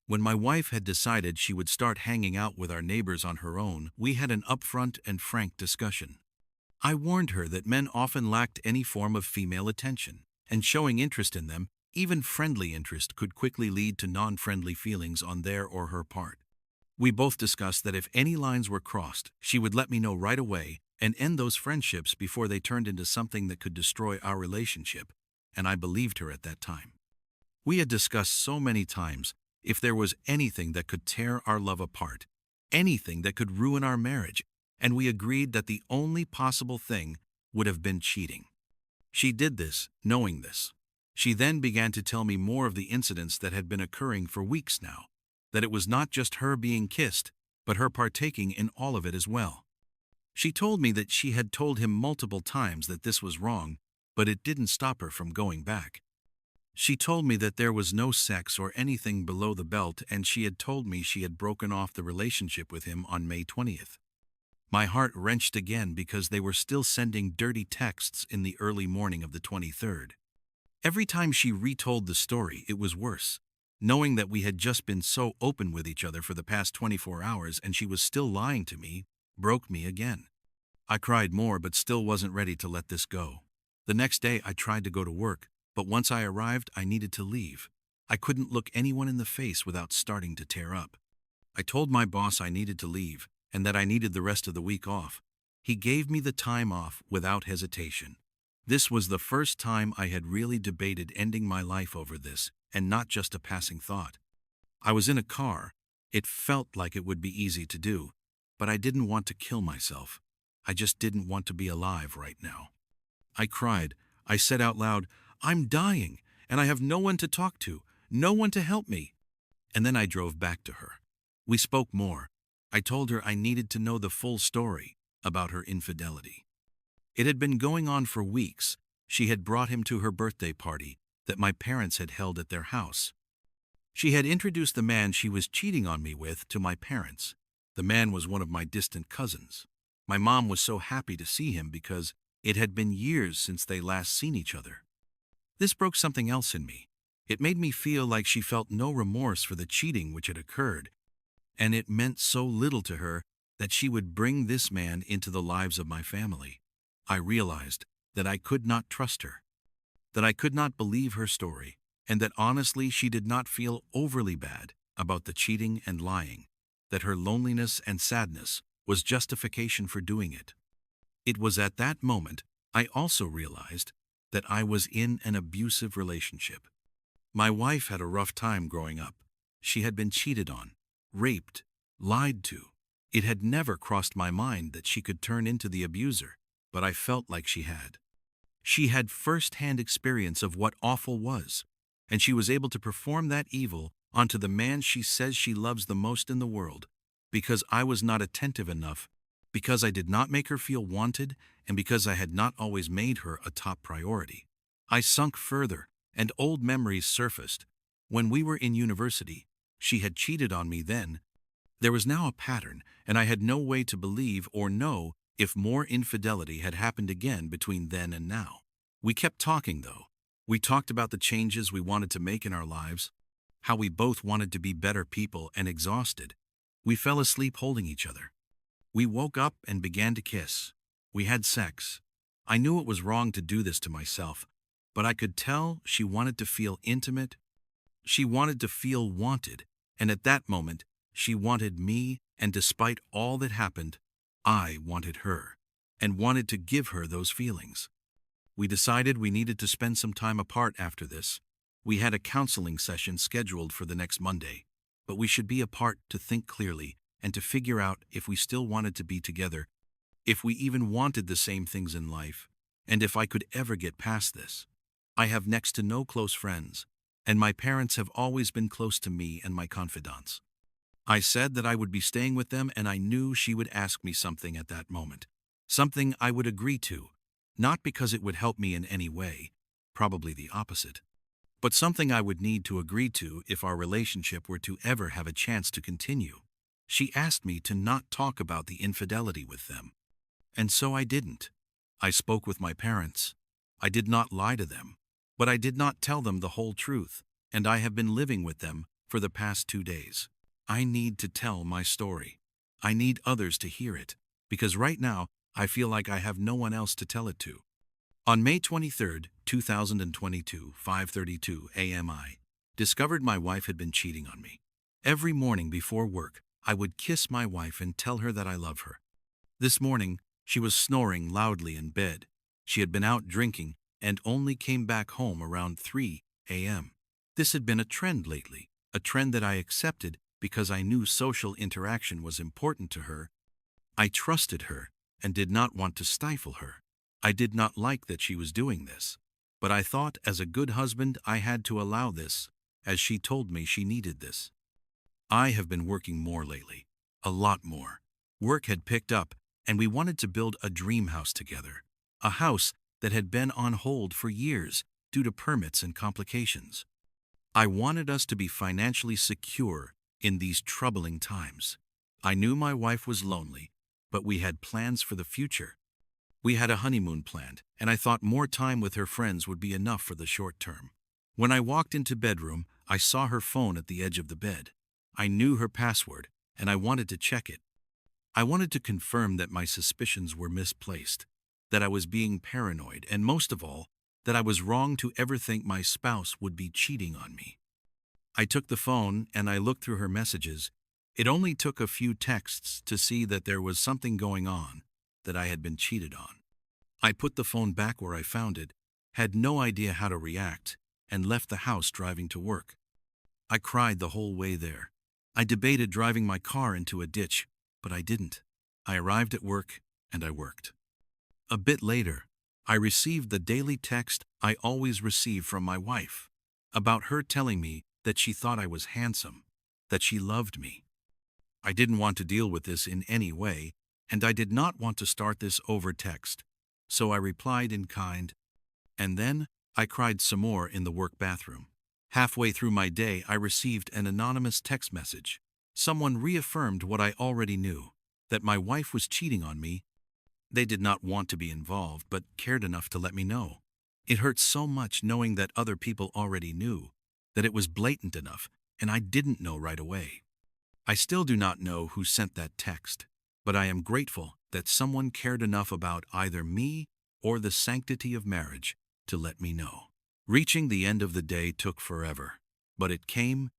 When my wife had decided she would start hanging out with our neighbors on her own, we had an upfront and frank discussion. I warned her that men often lacked any form of female attention, and showing interest in them, even friendly interest, could quickly lead to non-friendly feelings on their or her part. We both discussed that if any lines were crossed, she would let me know right away and end those friendships before they turned into something that could destroy our relationship, and I believed her at that time. We had discussed so many times if there was anything that could tear our love apart, anything that could ruin our marriage, and we agreed that the only possible thing would have been cheating. She did this, knowing this. She then began to tell me more of the incidents that had been occurring for weeks now, that it was not just her being kissed, but her partaking in all of it as well. She told me that she had told him multiple times that this was wrong, but it didn't stop her from going back. She told me that there was no sex or anything below the belt, and she had told me she had broken off the relationship with him on May 20th. My heart wrenched again because they were still sending dirty texts in the early morning of the 23rd. Every time she retold the story, it was worse. Knowing that we had just been so open with each other for the past 24 hours and she was still lying to me, broke me again. I cried more but still wasn't ready to let this go. The next day I tried to go to work, but once I arrived I needed to leave. I couldn't look anyone in the face without starting to tear up. I told my boss I needed to leave and that I needed the rest of the week off. He gave me the time off without hesitation. This was the first time I had really debated ending my life over this, and not just a passing thought. I was in a car. It felt like it would be easy to do, but I didn't want to kill myself. I just didn't want to be alive right now. I cried. I said out loud, "I'm dying, and I have no one to talk to, no one to help me." And then I drove back to her. We spoke more. I told her I needed to know the full story about her infidelity. It had been going on for weeks. She had brought him to her birthday party that my parents had held at their house. She had introduced the man she was cheating on me with to my parents. The man was one of my distant cousins. My mom was so happy to see him because it had been years since they last seen each other. This broke something else in me. It made me feel like she felt no remorse for the cheating which had occurred, and it meant so little to her that she would bring this man into the lives of my family. I realized that I could not trust her, that I could not believe her story, and that honestly she did not feel overly bad about the cheating and lying, that her loneliness and sadness was justification for doing it. It was at that moment I also realized that I was in an abusive relationship. My wife had a rough time growing up. She had been cheated on, raped, lied to. It had never crossed my mind that she could turn into the abuser, but I felt like she had. She had first-hand experience of what awful was, and she was able to perform that evil onto the man she says she loves the most in the world, because I was not attentive enough, because I did not make her feel wanted, and because I had not always made her a top priority. I sunk further, and old memories surfaced. When we were in university, she had cheated on me then. There was now a pattern, and I had no way to believe or know if more infidelity had happened again between then and now. We kept talking, though. We talked about the changes we wanted to make in our lives, how we both wanted to be better people and exhausted. We fell asleep holding each other. We woke up and began to kiss. We had sex. I knew it was wrong to do this to myself, but I could tell she wanted to feel intimate. She wanted to feel wanted, and at that moment, she wanted me, and despite all that happened, I wanted her, and wanted to give her those feelings. We decided we needed to spend some time apart after this. We had a counseling session scheduled for the next Monday, but we should be apart to think clearly and to figure out if we still wanted to be together, if we even wanted the same things in life, and if I could ever get past this. I have next to no close friends, and my parents have always been close to me and my confidants. I said that I would be staying with them, and I knew she would ask me something at that moment, something I would agree to, not because it would help me in any way, probably the opposite, but something I would need to agree to if our relationship were to ever have a chance to continue. She asked me to not talk about the infidelity with them, and so I didn't. I spoke with my parents. I did not lie to them, but I did not tell them the whole truth, and I have been living with them for the past 2 days. I need to tell my story. I need others to hear it, because right now I feel like I have no one else to tell it to. On May 23rd, 2022, 5:32 a.m. I discovered my wife had been cheating on me. Every morning before work, I would kiss my wife and tell her that I love her. This morning, she was snoring loudly in bed. She had been out drinking and only came back home around 3 a.m. This had been a trend lately, a trend that I accepted because I knew social interaction was important to her. I trusted her and did not want to stifle her. I did not like that she was doing this, but I thought as a good husband I had to allow this, as she told me she needed this. I have been working more lately, a lot more. Work had picked up and we wanted to build a dream house together, a house that had been on hold for years due to permits and complications. I wanted us to be financially secure in these troubling times. I knew my wife was lonely, but we had plans for the future. We had a honeymoon planned, and I thought more time with her friends would be enough for the short term. When I walked into bedroom, I saw her phone at the edge of the bed. I knew her password, and I wanted to check it. I wanted to confirm that my suspicions were misplaced, that I was being paranoid, and most of all, that I was wrong to ever think my spouse would be cheating on me. I took the phone and I looked through her messages. It only took a few texts to see that there was something going on, that I had been cheated on. I put the phone back where I found it, had no idea how to react, and left the house driving to work. I cried the whole way there. I debated driving my car into a ditch, but I didn't. I arrived at work and I worked. A bit later, I received the daily text I always receive from my wife, about her telling me that she thought I was handsome, that she loved me. I didn't want to deal with this in any way, and I did not want to start this over text, so I replied in kind, and then I cried some more in the work bathroom. Halfway through my day, I received an anonymous text message. Someone reaffirmed what I already knew, that my wife was cheating on me. They did not want to be involved, but cared enough to let me know. It hurt so much knowing that other people already knew, that it was blatant enough, and I didn't know right away. I still do not know who sent that text, but I am grateful that someone cared enough about either me or the sanctity of marriage to let me know. Reaching the end of the day took forever, but it came.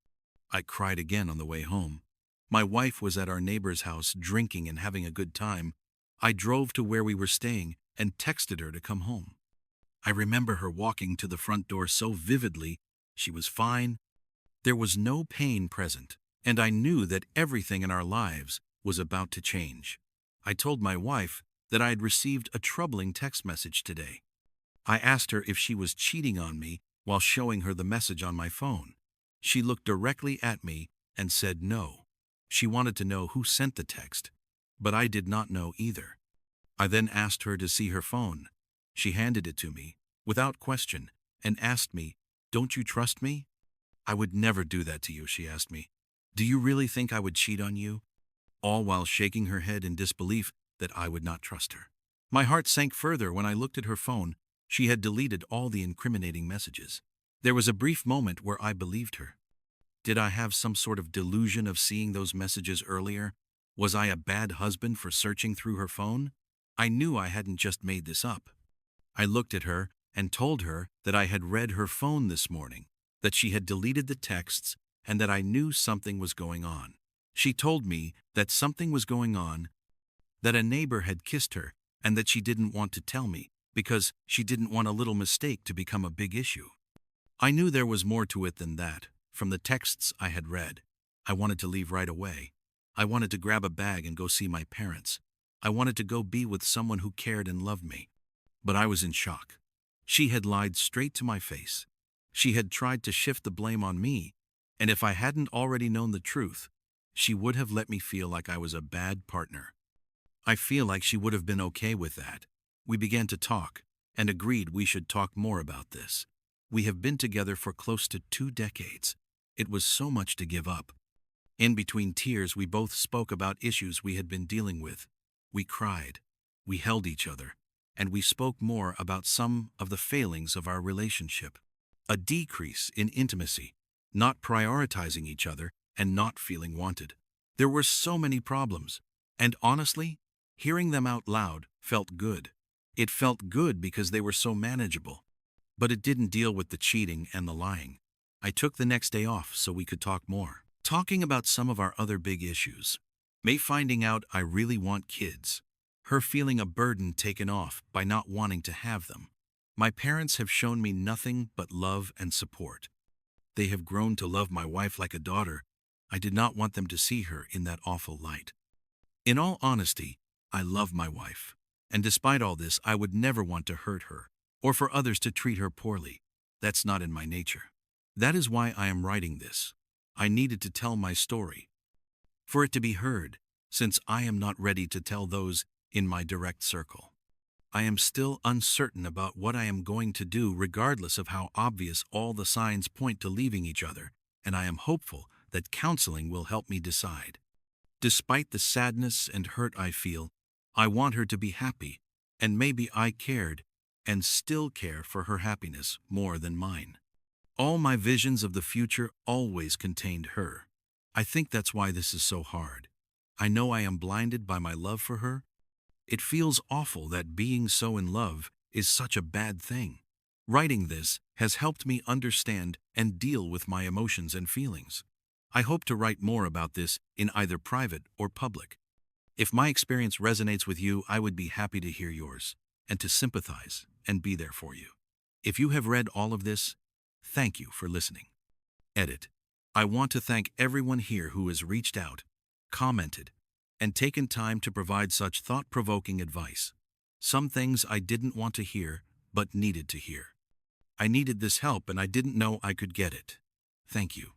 I cried again on the way home. My wife was at our neighbor's house drinking and having a good time. I drove to where we were staying and texted her to come home. I remember her walking to the front door so vividly. She was fine. There was no pain present, and I knew that everything in our lives was about to change. I told my wife that I had received a troubling text message today. I asked her if she was cheating on me while showing her the message on my phone. She looked directly at me and said no. She wanted to know who sent the text, but I did not know either. I then asked her to see her phone. She handed it to me, without question, and asked me, "Don't you trust me?" "I would never do that to you," she asked me. "Do you really think I would cheat on you?" All while shaking her head in disbelief that I would not trust her. My heart sank further when I looked at her phone. She had deleted all the incriminating messages. There was a brief moment where I believed her. Did I have some sort of delusion of seeing those messages earlier? Was I a bad husband for searching through her phone? I knew I hadn't just made this up. I looked at her and told her that I had read her phone this morning, that she had deleted the texts, and that I knew something was going on. She told me that something was going on, that a neighbor had kissed her, and that she didn't want to tell me because she didn't want a little mistake to become a big issue. I knew there was more to it than that. From the texts I had read, I wanted to leave right away. I wanted to grab a bag and go see my parents. I wanted to go be with someone who cared and loved me. But I was in shock. She had lied straight to my face. She had tried to shift the blame on me, and if I hadn't already known the truth, she would have let me feel like I was a bad partner. I feel like she would have been okay with that. We began to talk, and agreed we should talk more about this. We have been together for close to 2 decades. It was so much to give up. In between tears, we both spoke about issues we had been dealing with. We cried, we held each other, and we spoke more about some of the failings of our relationship. A decrease in intimacy, not prioritizing each other, and not feeling wanted. There were so many problems, and honestly, hearing them out loud felt good. It felt good because they were so manageable. But it didn't deal with the cheating and the lying. I took the next day off so we could talk more. Talking about some of our other big issues. May finding out I really want kids. Her feeling a burden taken off by not wanting to have them. My parents have shown me nothing but love and support. They have grown to love my wife like a daughter. I did not want them to see her in that awful light. In all honesty, I love my wife. And despite all this, I would never want to hurt her, or for others to treat her poorly. That's not in my nature. That is why I am writing this. I needed to tell my story, for it to be heard, since I am not ready to tell those in my direct circle. I am still uncertain about what I am going to do regardless of how obvious all the signs point to leaving each other, and I am hopeful that counseling will help me decide. Despite the sadness and hurt I feel, I want her to be happy, and maybe I cared and still care for her happiness more than mine. All my visions of the future always contained her. I think that's why this is so hard. I know I am blinded by my love for her. It feels awful that being so in love is such a bad thing. Writing this has helped me understand and deal with my emotions and feelings. I hope to write more about this in either private or public. If my experience resonates with you, I would be happy to hear yours and to sympathize and be there for you. If you have read all of this, thank you for listening. Edit. I want to thank everyone here who has reached out, commented, and taken time to provide such thought-provoking advice. Some things I didn't want to hear, but needed to hear. I needed this help and I didn't know I could get it. Thank you.